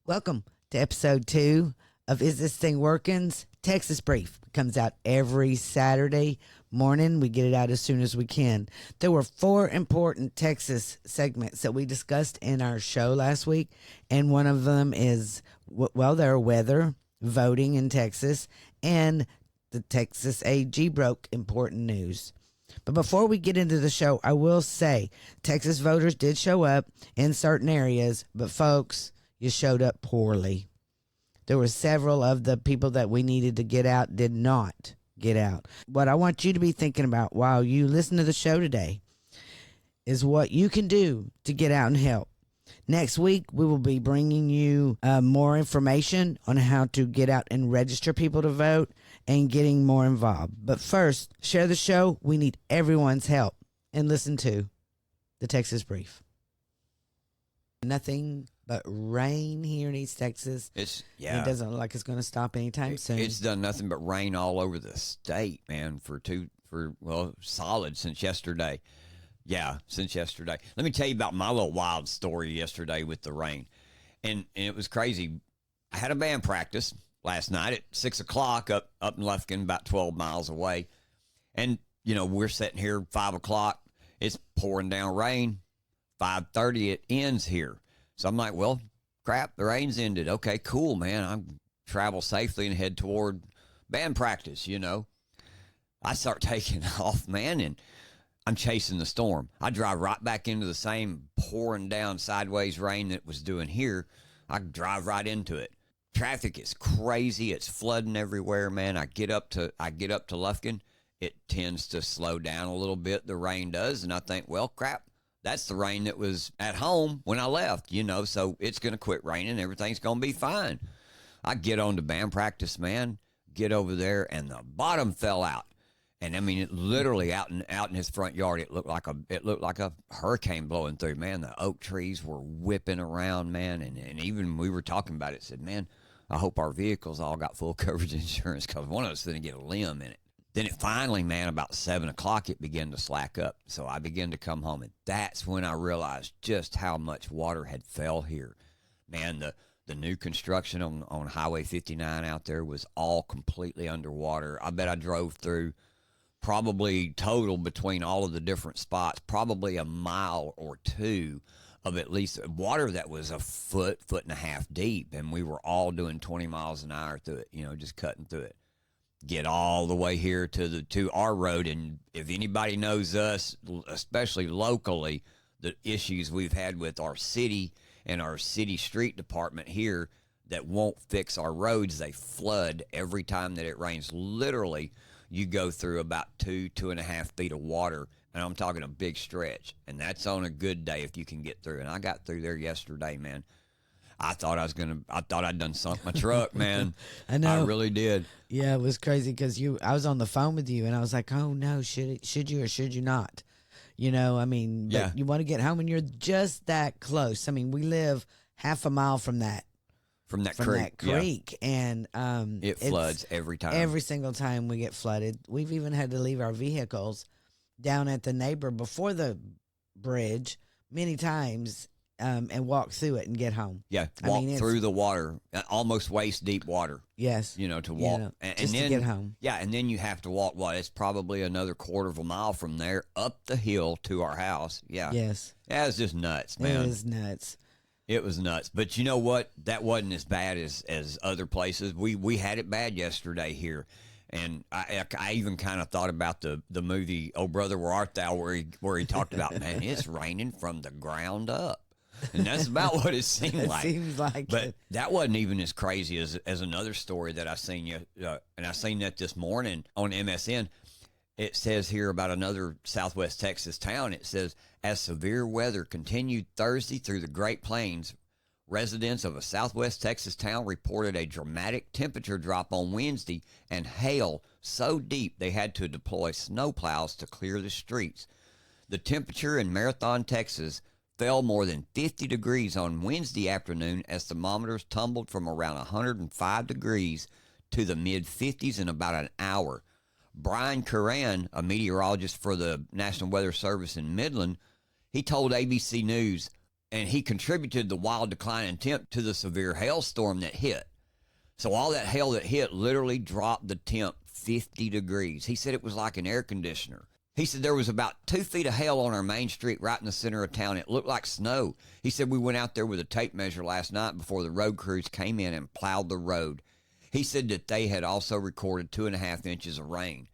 Welcome to episode 2 of Is This Thing Working's Texas Brief. It comes out every Saturday morning. We get it out as soon as we can. There were 4 important Texas segments that we discussed in our show last week, and one of them is, their weather, voting in Texas, and the Texas AG broke important news. But before we get into the show, I will say Texas voters did show up in certain areas, but folks, you showed up poorly. There were several of the people that we needed to get out did not get out. What I want you to be thinking about while you listen to the show today is what you can do to get out and help. Next week, we will be bringing you more information on how to get out and register people to vote and getting more involved. But first, share the show. We need everyone's help. And listen to the Texas Brief. Nothing but rain here in East Texas. It doesn't look like it's going to stop anytime soon. It's done nothing but rain all over the state, man, solid since yesterday. Yeah, since yesterday. Let me tell you about my little wild story yesterday with the rain. And it was crazy. I had a band practice last night at 6 o'clock up in Lufkin, about 12 miles away. And, we're sitting here 5 o'clock. It's pouring down rain. 5:30 it ends here. So I'm like, well, crap, the rain's ended. Okay, cool, man. I'm travel safely and head toward band practice, I start taking off, man, and I'm chasing the storm. I drive right back into the same pouring down sideways rain that was doing here. I drive right into it. Traffic is crazy. It's flooding everywhere, man. I get up to Lufkin. It tends to slow down a little bit. The rain does, and I think, well, crap. That's the rain that was at home when I left, so it's going to quit raining. Everything's going to be fine. I get on to band practice, man, get over there, and the bottom fell out. And I mean, it literally out in his front yard, it looked like a hurricane blowing through, man. The oak trees were whipping around, man. And even we were talking about it, said, man, I hope our vehicles all got full coverage insurance because one of us didn't get a limb in it. Then it finally, man, about 7 o'clock, it began to slack up. So I began to come home, and that's when I realized just how much water had fell here. Man, the new construction on Highway 59 out there was all completely underwater. I bet I drove through probably total between all of the different spots, probably a mile or two of at least water that was a foot and a half deep, and we were all doing 20 miles an hour through it, just cutting through it. Get all the way here to our road, and if anybody knows us, especially locally, the issues we've had with our city and our city street department here that won't fix our roads, they flood every time that it rains. Literally, you go through about 2.5 feet of water, and I'm talking a big stretch, and that's on a good day if you can get through. And I got through there yesterday, man. I thought I'd done sunk my truck, man. I know. I really did. Yeah, it was crazy because I was on the phone with you, and I was like, oh, no, should you or should you not? But you want to get home, and you're just that close. I mean, we live half a mile from that creek, yeah. And it floods every time. Every single time we get flooded. We've even had to leave our vehicles down at the neighbor before the bridge many times. And walk through it and get home. Yeah, walk through the water, almost waist deep water. Yes. To walk. And then, to get home. Yeah, and then you have to walk, it's probably another quarter of a mile from there up the hill to our house. Yeah. Yes. Yeah, it's just nuts, man. It is nuts. It was nuts. But you know what? That wasn't as bad as other places. We had it bad yesterday here. And I even kind of thought about the movie Oh Brother Where Art Thou, where he talked about, man, it's raining from the ground up. And that's about what it seemed like. Seems like but that wasn't even as crazy as another story that I seen and I seen that this morning on MSN. It says here about another Southwest Texas town. It says, as severe weather continued Thursday through the Great Plains, residents of a Southwest Texas town reported a dramatic temperature drop on Wednesday and hail so deep they had to deploy snowplows to clear the streets. The temperature in Marathon, Texas fell more than 50 degrees on Wednesday afternoon as thermometers tumbled from around 105 degrees to the mid-50s in about an hour. Brian Curran, a meteorologist for the National Weather Service in Midland, he told ABC News, and he contributed the wild decline in temp to the severe hailstorm that hit. So all that hail that hit literally dropped the temp 50 degrees. He said it was like an air conditioner. He said there was about 2 feet of hail on our main street right in the center of town. It looked like snow. He said we went out there with a tape measure last night before the road crews came in and plowed the road. He said that they had also recorded 2.5 inches of rain.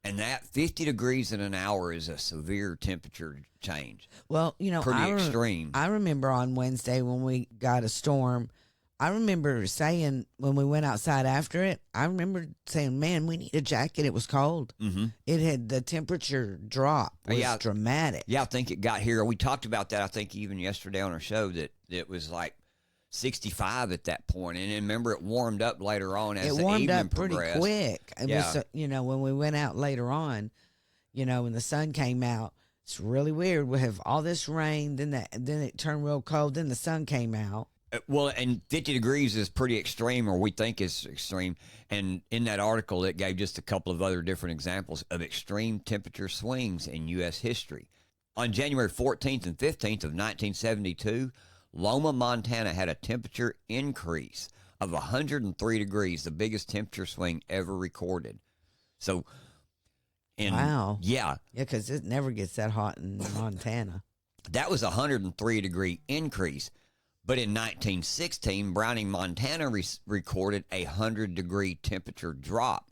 And that 50 degrees in an hour is a severe temperature change. Well, pretty extreme. I remember on Wednesday when we got a storm, I remember saying when we went outside after it, I remember saying, man, we need a jacket. It was cold. Mm-hmm. It had the temperature drop was dramatic. Yeah, I think it got here. We talked about that, I think, even yesterday on our show, that it was like 65 at that point. And then remember, it warmed up later on as the evening progressed. It warmed up pretty quick. It was, when we went out later on, when the sun came out, it's really weird. We have all this rain, then it turned real cold, then the sun came out. Well, and 50 degrees is pretty extreme, or we think is extreme. And in that article, it gave just a couple of other different examples of extreme temperature swings in U.S. history. On January 14th and 15th of 1972, Loma, Montana had a temperature increase of 103 degrees, the biggest temperature swing ever recorded. So, wow. Yeah. Yeah, because it never gets that hot in Montana. That was a 103-degree increase. But in 1916, Browning, Montana recorded a 100-degree temperature drop.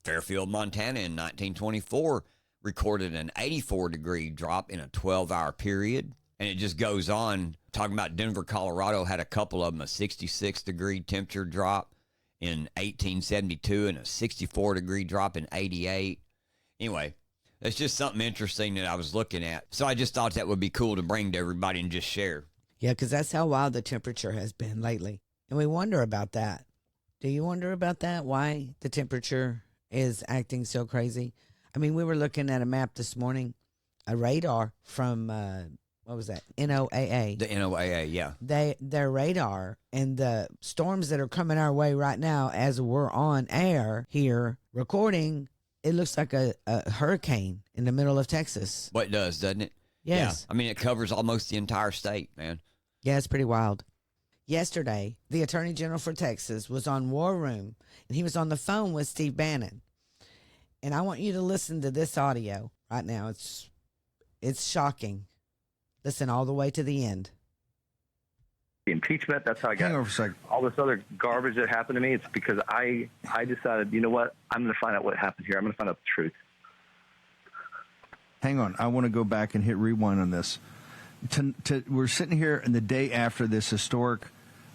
Fairfield, Montana in 1924 recorded an 84-degree drop in a 12-hour period. And it just goes on. Talking about Denver, Colorado had a couple of them, a 66-degree temperature drop in 1872 and a 64-degree drop in 88. Anyway, that's just something interesting that I was looking at. So I just thought that would be cool to bring to everybody and just share. Yeah, because that's how wild the temperature has been lately. And we wonder about that. Do you wonder about that? Why the temperature is acting so crazy? I mean, we were looking at a map this morning, a radar from, what was that? NOAA. The NOAA, yeah. Their radar and the storms that are coming our way right now as we're on air here recording, it looks like a hurricane in the middle of Texas. Well, it does, doesn't it? Yes. Yeah. I mean, it covers almost the entire state, man. Yeah, it's pretty wild. Yesterday, the Attorney General for Texas was on War Room, and he was on the phone with Steve Bannon. And I want you to listen to this audio right now. It's shocking. Listen all the way to the end. The impeachment, that's how I got all this other garbage that happened to me. It's because I decided, you know what? I'm going to find out what happened here. I'm going to find out the truth. Hang on. I want to go back and hit rewind on this. We're sitting here in the day after this historic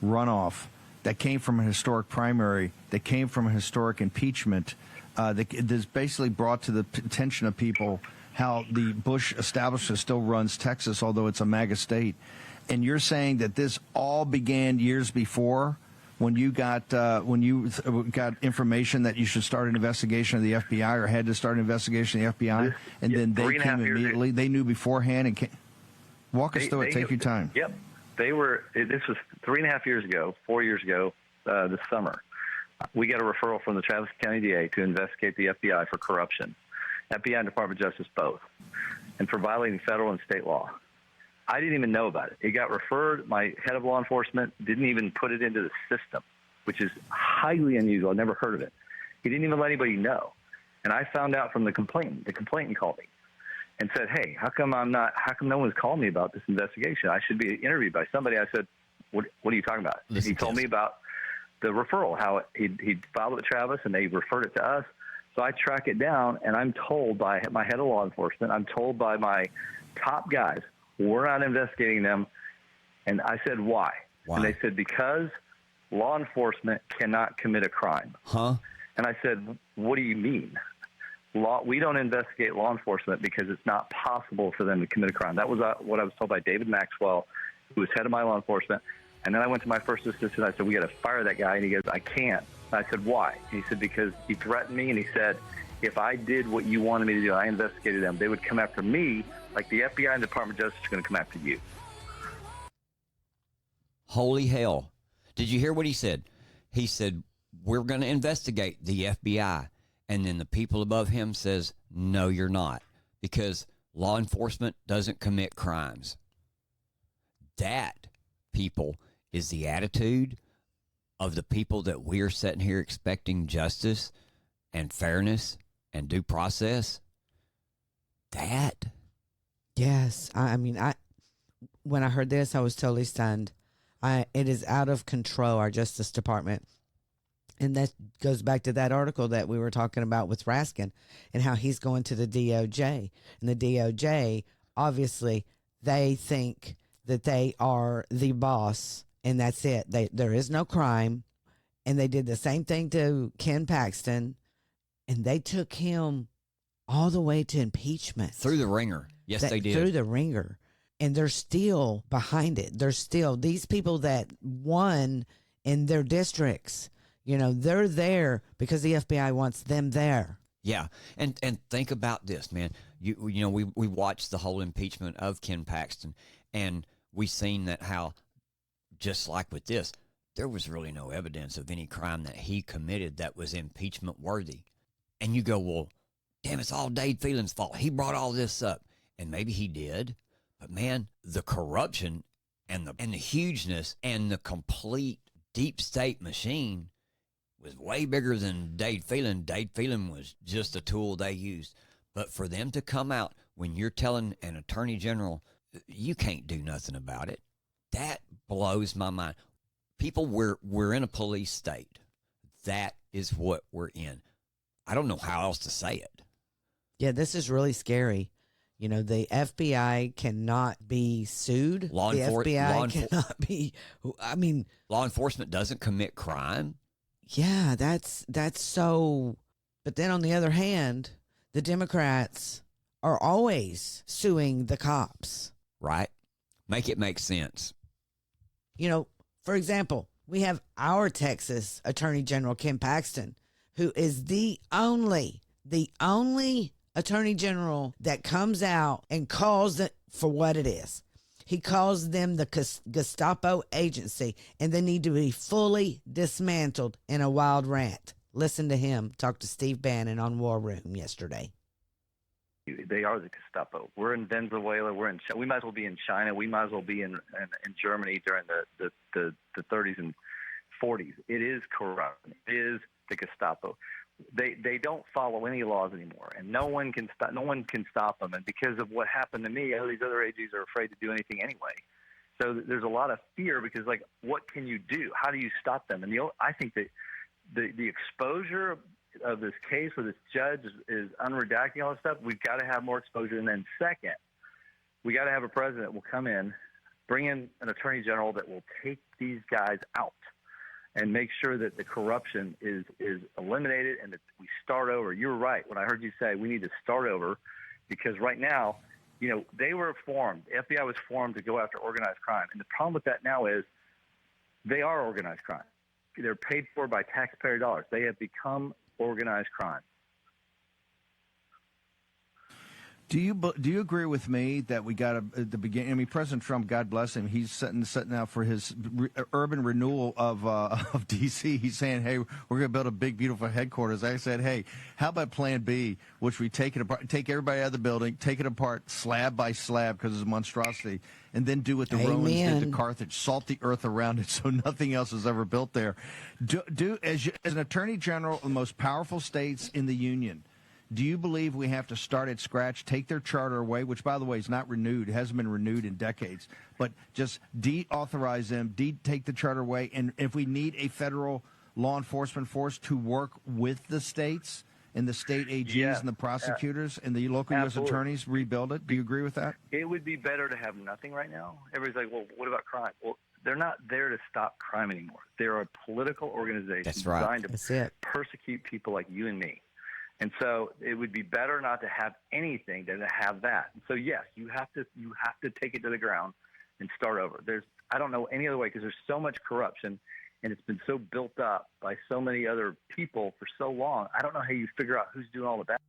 runoff that came from a historic primary, that came from a historic impeachment, that's basically brought to the attention of people how the Bush establishment still runs Texas, although it's a MAGA state. And you're saying that this all began years before, when you got information that you should start an investigation of the FBI, or had to start an investigation of the FBI, and then they came immediately. They knew beforehand and came. Walk us through it. Take your time. Yep. This was 3.5 years ago, 4 years ago, this summer. We got a referral from the Travis County DA to investigate the FBI for corruption. FBI and Department of Justice both, and for violating federal and state law. I didn't even know about it. It got referred. My head of law enforcement didn't even put it into the system, which is highly unusual. I've never heard of it. He didn't even let anybody know. And I found out from the complainant. The complainant called me and said, hey, how come no one's called me about this investigation? I should be interviewed by somebody. I said, what are you talking about? He told me about the referral, how he filed it with Travis and they referred it to us. So I track it down, and I'm told by my head of law enforcement, I'm told by my top guys, we're not investigating them. And I said, why? And they said, because law enforcement cannot commit a crime. Huh? And I said, what do you mean? We don't investigate law enforcement because it's not possible for them to commit a crime. That was what I was told by David Maxwell, who was head of my law enforcement. And then I went to my first assistant. I said, we got to fire that guy. And he goes, I can't. And I said, why? And he said, because he threatened me. And he said, if I did what you wanted me to do, I investigated them, they would come after me like the FBI and the Department of Justice are going to come after you. Holy hell. Did you hear what he said? He said, we're going to investigate the FBI. And then the people above him says, no, you're not, because law enforcement doesn't commit crimes. That, people, is the attitude of the people that we are sitting here expecting justice and fairness and due process. That. Yes. I mean, when I heard this, I was totally stunned. It is out of control, our Justice Department. And that goes back to that article that we were talking about with Raskin and how he's going to the DOJ. And the DOJ, obviously, they think that they are the boss, and that's it. There is no crime. And they did the same thing to Ken Paxton, and they took him all the way to impeachment. Through the ringer. Yes, they did. Through the ringer. And they're still behind it. They're still, these people that won in their districts, you know, they're there because the FBI wants them there. Yeah, and think about this, man. You know, we watched the whole impeachment of Ken Paxton, and we seen that how, just like with this, there was really no evidence of any crime that he committed that was impeachment worthy. And you go, well, damn, it's all Dade Phelan's fault. He brought all this up, and maybe he did, but man, the corruption and the hugeness and the complete deep state machine was way bigger than Dade Phelan. Dade Phelan was just a tool they used. But for them to come out when you're telling an attorney general, you can't do nothing about it, that blows my mind. People, we're in a police state. That is what we're in. I don't know how else to say it. Yeah, this is really scary. You know, the FBI cannot be sued. The FBI cannot be, I mean. Law enforcement doesn't commit crime. Yeah, that's so. But then on the other hand, the Democrats are always suing the cops. Right. Make it make sense. You know, for example, we have our Texas Attorney General, Ken Paxton, who is the only Attorney General that comes out and calls it for what it is. He calls them the Gestapo agency, and they need to be fully dismantled in a wild rant. Listen to him talk to Steve Bannon on War Room yesterday. They are the Gestapo. We're in Venezuela. We might as well be in China. We might as well be in Germany during the 30s and 40s. It is corrupt. It is the Gestapo. They don't follow any laws anymore, and no one can stop them. And because of what happened to me, all these other AGs are afraid to do anything anyway. So there's a lot of fear because, like, what can you do? How do you stop them? And I think that the exposure of this case where this judge is unredacting all this stuff, we've got to have more exposure. And then second, we got to have a president that will come in, bring in an attorney general that will take these guys out and make sure that the corruption is eliminated and that we start over. You're right. When I heard you say we need to start over, because right now, you know, they were formed. The FBI was formed to go after organized crime. And the problem with that now is they are organized crime. They're paid for by taxpayer dollars. They have become organized crime. Do you agree with me that we got at the beginning? I mean, President Trump, God bless him, he's setting out for his urban renewal of D.C. He's saying, "Hey, we're going to build a big, beautiful headquarters." I said, "Hey, how about Plan B, which we take it apart, take everybody out of the building, take it apart slab by slab because it's a monstrosity, and then do what the Romans did to Carthage: salt the earth around it so nothing else is ever built there." As an attorney general of the most powerful states in the union, do you believe we have to start at scratch, take their charter away, which, by the way, is not renewed, it hasn't been renewed in decades, but just deauthorize them, take the charter away, and if we need a federal law enforcement force to work with the states and the state AGs and the prosecutors and the local U.S. attorneys, rebuild it? Do you agree with that? It would be better to have nothing right now. Everybody's like, well, what about crime? Well, they're not there to stop crime anymore. They're a political organization designed to persecute people like you and me. And so it would be better not to have anything than to have that. And so yes, you have to take it to the ground and start over. I don't know any other way because there's so much corruption and it's been so built up by so many other people for so long. I don't know how you figure out who's doing all of that.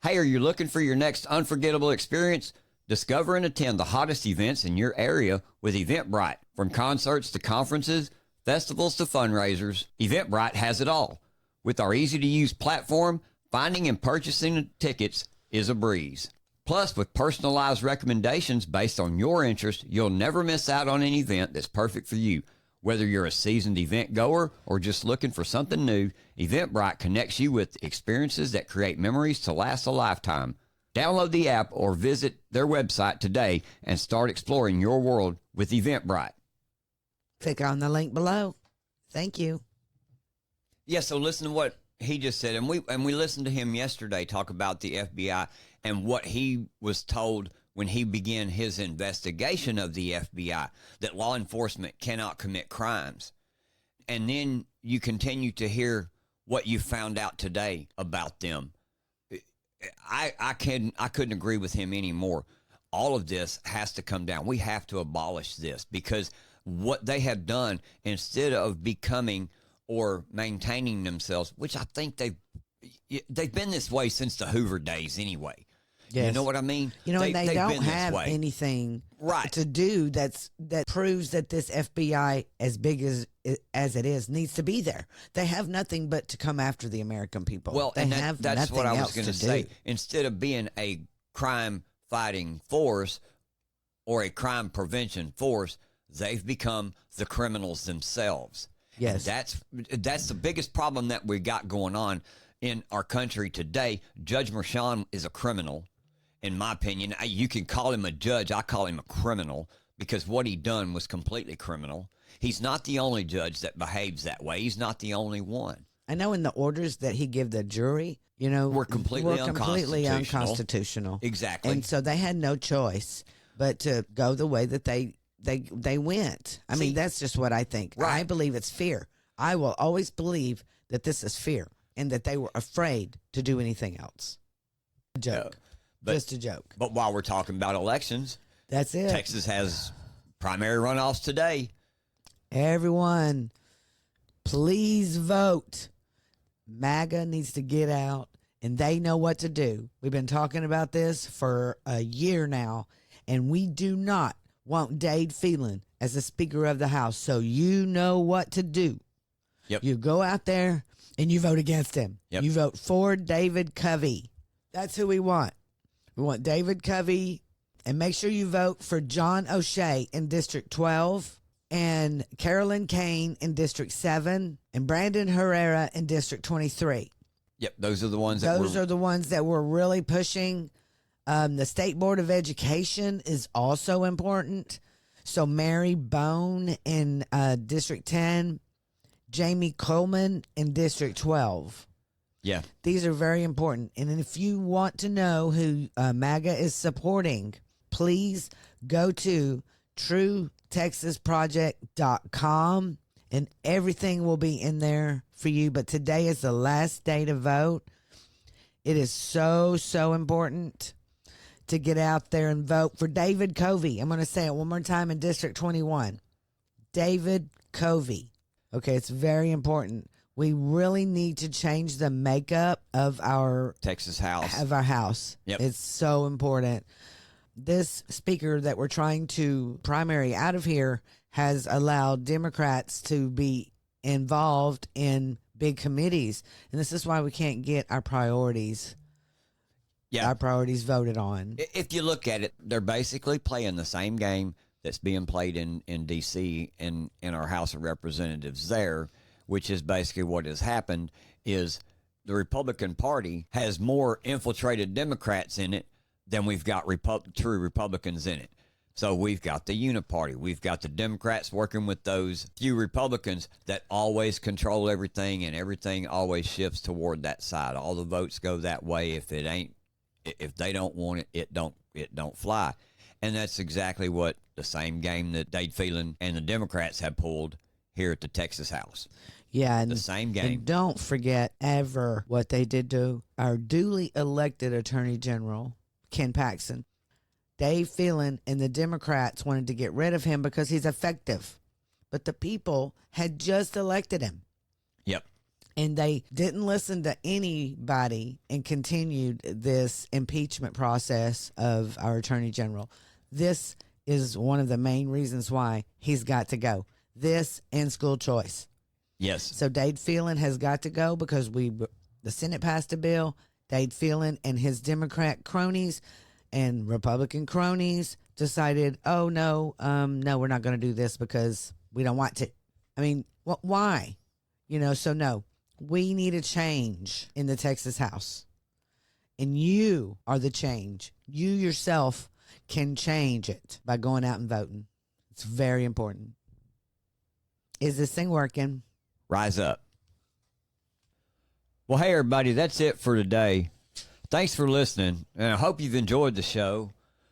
Hey, are you looking for your next unforgettable experience? Discover and attend the hottest events in your area with Eventbrite. From concerts to conferences, festivals to fundraisers, Eventbrite has it all. With our easy-to-use platform, finding and purchasing tickets is a breeze. Plus, with personalized recommendations based on your interest, you'll never miss out on an event that's perfect for you. Whether you're a seasoned event goer or just looking for something new, Eventbrite connects you with experiences that create memories to last a lifetime. Download the app or visit their website today and start exploring your world with Eventbrite. Click on the link below. Thank you. Yeah, so listen to what he just said, and we listened to him yesterday talk about the FBI and what he was told when he began his investigation of the FBI, that law enforcement cannot commit crimes. And then you continue to hear what you found out today about them. I couldn't agree with him anymore. All of this has to come down. We have to abolish this, because what they have done, instead of becoming or maintaining themselves, which I think they've been this way since the Hoover days anyway. Yes. You know what I mean? And they don't have anything to do that proves that this FBI, as big as it is, needs to be there. They have nothing but to come after the American people. Well, that's what I was going to say. Instead of being a crime fighting force or a crime prevention force, they've become the criminals themselves. Yes. And that's the biggest problem that we got going on in our country today. Judge Mershon is a criminal, in my opinion. You can call him a judge. I call him a criminal, because what he done was completely criminal. He's not the only judge that behaves that way. He's not the only one. I know in the orders that he gave the jury, were completely unconstitutional. Exactly. And so they had no choice but to go the way that they went. I mean, that's just what I think. Right. I believe it's fear. I will always believe that this is fear and that they were afraid to do anything else. A joke. Just a joke. But while we're talking about elections, that's it. Texas has primary runoffs today. Everyone, please vote. MAGA needs to get out, and they know what to do. We've been talking about this for a year now, and we do not want Dade Phelan as the Speaker of the House, so you know what to do. Yep. You go out there and you vote against him. Yep. You vote for David Covey. That's who we want. We want David Covey, and make sure you vote for John O'Shea in District 12 and Carolyn Kane in District 7 and Brandon Herrera in District 23. Yep, those are the ones that we're really pushing. The State Board of Education is also important. So Mary Bone in District 10, Jamie Coleman in District 12. Yeah. These are very important. And if you want to know who MAGA is supporting, please go to TrueTexasProject.com and everything will be in there for you. But today is the last day to vote. It is so, so important to get out there and vote for David Covey. I'm going to say it one more time in District 21. David Covey. Okay, it's very important. We really need to change the makeup of our Texas House. Of our House. Yep. It's so important. This speaker that we're trying to primary out of here has allowed Democrats to be involved in big committees. And this is why we can't get our priorities. Yeah. Our priorities voted on. If you look at it, they're basically playing the same game that's being played in D.C. in our House of Representatives there, which is basically what has happened is the Republican Party has more infiltrated Democrats in it than we've got true Republicans in it. So we've got the Uniparty. We've got the Democrats working with those few Republicans that always control everything, and everything always shifts toward that side. All the votes go that way. If they don't want it, it don't fly. And that's exactly what the same game that Dade Phelan and the Democrats have pulled here at the Texas House. Yeah, and the same game. And don't forget ever what they did to our duly elected Attorney General, Ken Paxton. Dave Phelan and the Democrats wanted to get rid of him because he's effective. But the people had just elected him. Yep. And they didn't listen to anybody and continued this impeachment process of our Attorney General. This is one of the main reasons why he's got to go. This and school choice. Yes. So Dade Phelan has got to go because the Senate passed a bill. Dade Phelan and his Democrat cronies And Republican cronies decided, oh, no, no, we're not going to do this because we don't want to. I mean, why? So no, we need a change in the Texas House. And you are the change. You yourself can change it by going out and voting. It's very important. Is this thing working? Rise up. Well, hey, everybody, that's it for today. Thanks for listening, and I hope you've enjoyed the show.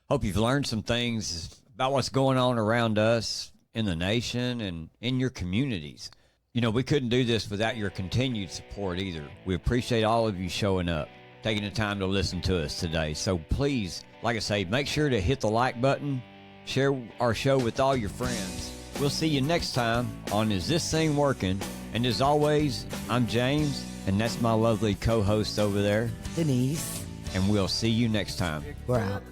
Hope you've learned some things about what's going on around us in the nation and in your communities. We couldn't do this without your continued support either. We appreciate all of you showing up, taking the time to listen to us today. So please, like I say, make sure to hit the like button, share our show with all your friends. We'll see you next time on Is This Thing Working? And as always, I'm James, and that's my lovely co-host over there, Denise. And we'll see you next time. We're out.